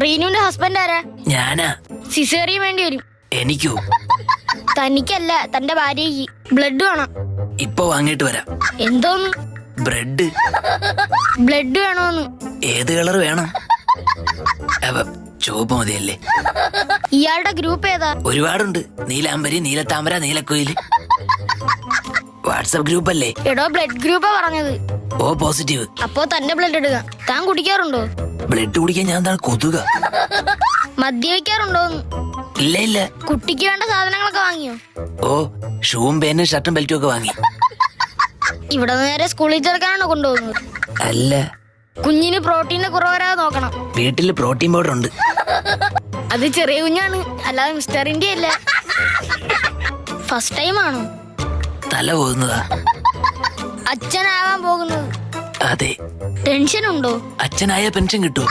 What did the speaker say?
റീനുവിന്റെ husband ആരാ? ഞാനാ. Caesarean വേണ്ടി വരും. എനിക്കോ? തനിക്കല്ല, തന്റെ ഭാര്യയ്ക്ക്. ബ്ലഡ് വേണം. ഇപ്പൊ വാങ്ങിട്ട് വരാം. എന്തോന്ന്? ബ്രെഡ്. ബ്ലഡ് വേണോന്ന്? ഏത് കളർ വേണം? ചുവപ്പ് മതിയല്ലേ? ഇയാളുടെ ഗ്രൂപ്പ് ഏതാ? ഒരുപാടുണ്ട്. നീലാംബരി, നീലത്താമര, നീലക്കുയില്. വാട്സപ്പ് ഗ്രൂപ്പ് അല്ലേ? എടോ, ബ്ലഡ് ഗ്രൂപ്പാ പറഞ്ഞത്. O positive. അപ്പോ തന്നെ ബ്ലഡ് എടുക്കാം. താൻ കുടിക്കാറുണ്ടോ? ബ്ലഡ് കുടിക്കാൻ ഞാൻ എന്താണ് കൊതുക? മദ്യപിക്കാറുണ്ടോന്ന്? ഇല്ല ഇല്ല. കുട്ടിക്ക് വേണ്ട സാധനങ്ങളൊക്കെ വാങ്ങിയോ? ഓ, ഷൂവും പേനും ഷർട്ടും ബെൽറ്റും ഒക്കെ വാങ്ങി. ഇവിടെ നേരെ സ്കൂളിൽ ചേർക്കാനാണോ കൊണ്ടുപോകുന്നത്? അല്ല, കുഞ്ഞിന് പ്രോട്ടീന്റെ കുറവ് വരാതെ നോക്കണം. വീട്ടില് പ്രോട്ടീൻ പൗഡർ ഉണ്ട്. അത് ചെറിയ കുഞ്ഞാണ്, അല്ലാതെ മിസ്റ്റർ ഇന്ത്യ അല്ല. ഫസ്റ്റ് ടൈം ആണോ? തല പോകുന്നതാ. അച്ഛനാവാൻ പോകുന്നത്? അതെ. ടെൻഷൻ ഉണ്ടോ? അച്ഛനായ പെൻഷൻ കിട്ടുമോ?